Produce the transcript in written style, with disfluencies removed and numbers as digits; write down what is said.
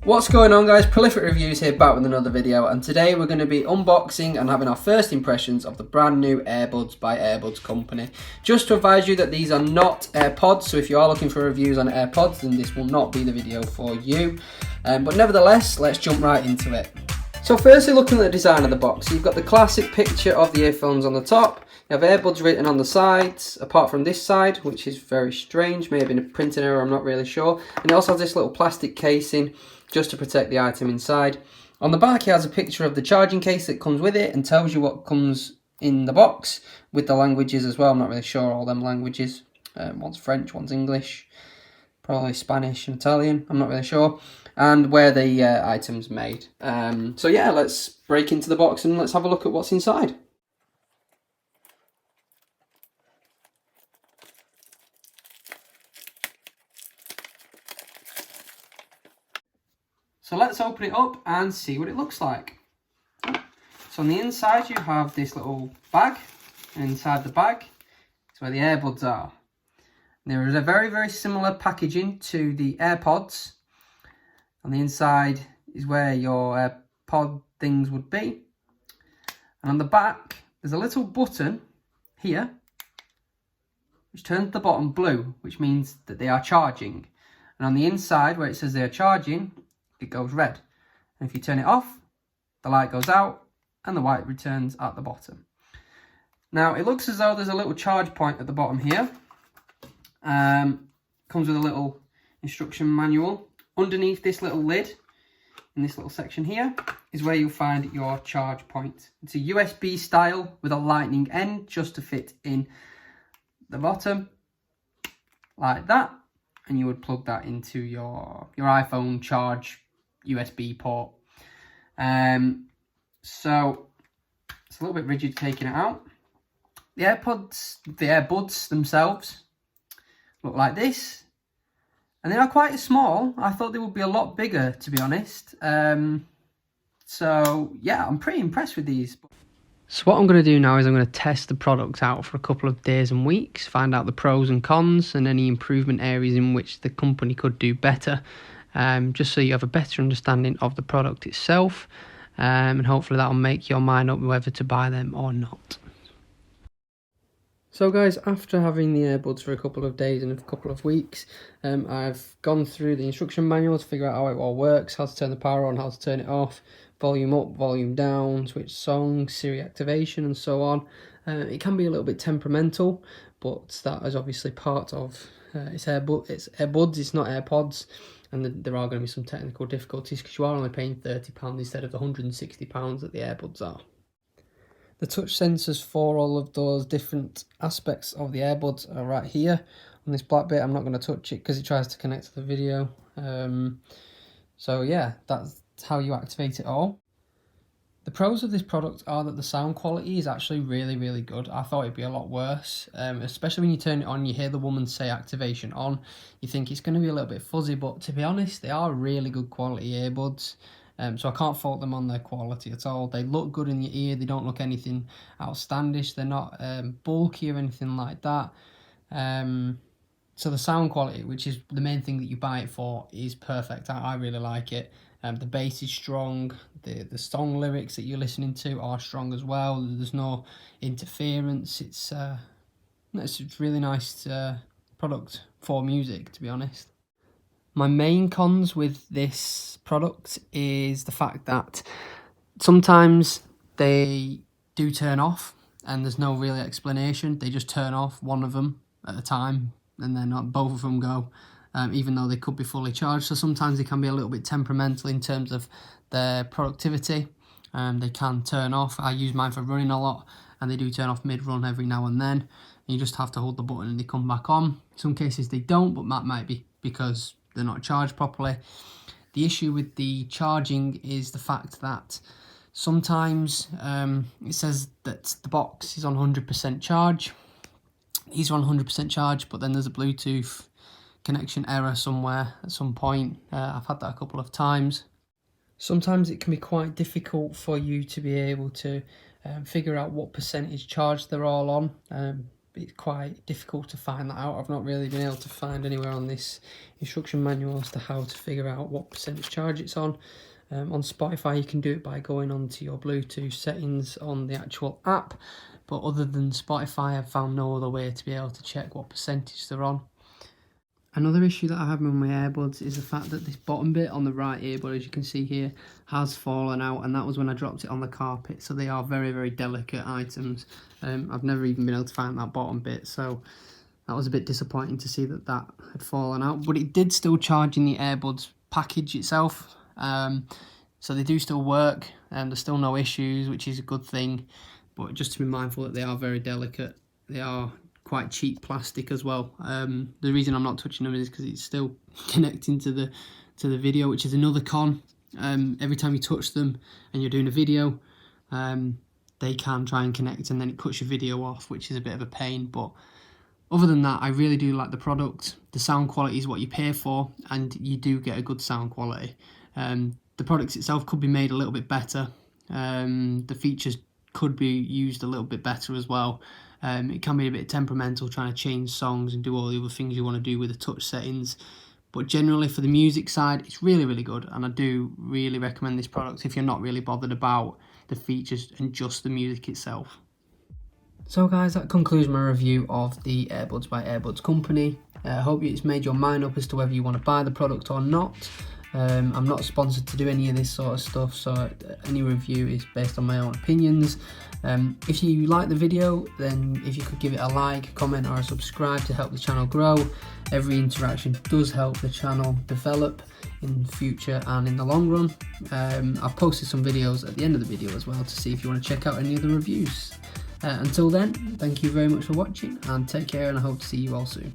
What's going on, guys? Prolific Reviews here, back with another video, and today we're going to be unboxing and having our first impressions of the brand new AirBuds by AirBuds company. Just to advise you that these are not AirPods, so if you are looking for reviews on AirPods, then this will not be the video for you. But nevertheless, let's jump right into it. So firstly, looking at the design of the box, you've got the classic picture of the earphones on the top. You have AirBuds written on the sides, apart from this side, which is very strange, maybe in a printing error, I'm not really sure. And it also has this little plastic casing just to protect the item inside. On the back, it has a picture of the charging case that comes with it and tells you what comes in the box, with the languages as well. I'm not really sure all them languages. One's French, one's English, probably Spanish and Italian, I'm not really sure. And where the item's made. So yeah, let's break into the box and let's have a look at what's inside. So let's open it up and see what it looks like. So on the inside you have this little bag, and inside the bag is where the AirBuds are. There is a very similar packaging to the AirPods. On the inside is where your AirPod things would be. And on the back there's a little button here which turns the bottom blue, which means that they are charging. And on the inside where it says they are charging, it goes red, and if you turn it off, the light goes out and the white returns at the bottom. Now it looks as though there's a little charge point at the bottom here. Comes with a little instruction manual. Underneath this little lid, in this little section here, is where you'll find your charge point. It's a USB style with a lightning end just to fit in the bottom like that, and you would plug that into your iPhone charge USB port. So it's a little bit rigid taking it out. The AirBuds themselves look like this, and they are quite small. I thought they would be a lot bigger, to be honest. So yeah, I'm pretty impressed with these. So what I'm going to do now is I'm going to test the product out for a couple of days and weeks, find out the pros and cons and any improvement areas in which the company could do better, just so you have a better understanding of the product itself, and hopefully that'll make your mind up whether to buy them or not. So guys, after having the AirBuds for a couple of days and a couple of weeks, I've gone through the instruction manual to figure out how it all works, how to turn the power on, how to turn it off, volume up, volume down, switch songs, Siri activation and so on. It can be a little bit temperamental, but that is obviously part of it's AirBuds, it's not AirPods, and there are going to be some technical difficulties because you are only paying £30 instead of the £160 that the AirBuds are. The touch sensors for all of those different aspects of the AirBuds are right here on this black bit. I'm not going to touch it because it tries to connect to the video. So yeah, that's how you activate it all. The pros of this product are that the sound quality is actually really good. I thought it'd be a lot worse, especially when you turn it on, you hear the woman say activation on. You think it's going to be a little bit fuzzy, but to be honest, they are really good quality AirBuds. So I can't fault them on their quality at all. They look good in your ear, they don't look anything outlandish, they're not bulky or anything like that. So the sound quality, which is the main thing that you buy it for, is perfect. I really like it. The bass is strong, the song lyrics that you're listening to are strong as well. There's no interference. It's a really nice product for music, to be honest. My main cons with this product is the fact that sometimes they do turn off and there's no real explanation. They just turn off one of them at a time and then not both of them go, even though they could be fully charged. So sometimes they can be a little bit temperamental in terms of their productivity. They can turn off. I use mine for running a lot and they do turn off mid-run every now and then. You just have to hold the button and they come back on. In some cases they don't, but that might be because they're not charged properly. The issue with the charging is the fact that sometimes it says that the box is on 100% charge. These are on 100% charge, but then there's a Bluetooth connection error somewhere at some point. I've had that a couple of times. Sometimes it can be quite difficult for you to be able to figure out what percentage charge they're all on. it's quite difficult to find that out. I've not really been able to find anywhere on this instruction manual as to how to figure out what percentage charge it's on. On Spotify, you can do it by going onto your Bluetooth settings on the actual app, but other than Spotify, I've found no other way to be able to check what percentage they're on. Another issue that I have with my earbuds is the fact that this bottom bit on the right earbud, as you can see here, has fallen out, and that was when I dropped it on the carpet. So they are very, very delicate items. I've never even been able to find that bottom bit, so that was a bit disappointing to see that that had fallen out. But it did still charge in the AirBuds package itself, so they do still work, and there's still no issues, which is a good thing. But just to be mindful that they are very delicate. They are quite cheap plastic as well. The reason I'm not touching them is because it's still connecting to the video, which is another con. Every time you touch them and you're doing a video, they can try and connect, and then it cuts your video off, which is a bit of a pain. But other than that, I really do like the product. The sound quality is what you pay for, and you do get a good sound quality. The product itself could be made a little bit better. The features could be used a little bit better as well. It can be a bit temperamental trying to change songs and do all the other things you want to do with the touch settings. But generally for the music side, it's really, really good. And I do really recommend this product if you're not really bothered about the features and just the music itself. So guys, that concludes my review of the AirBuds by AirBuds Company. I hope it's made your mind up as to whether you want to buy the product or not. I'm not sponsored to do any of this sort of stuff, so any review is based on my own opinions. If you like the video, then if you could give it a like, comment or a subscribe to help the channel grow. Every interaction does help the channel develop in the future and in the long run. I've posted some videos at the end of the video as well to see if you want to check out any of the reviews. Until then, thank you very much for watching, and take care, and I hope to see you all soon.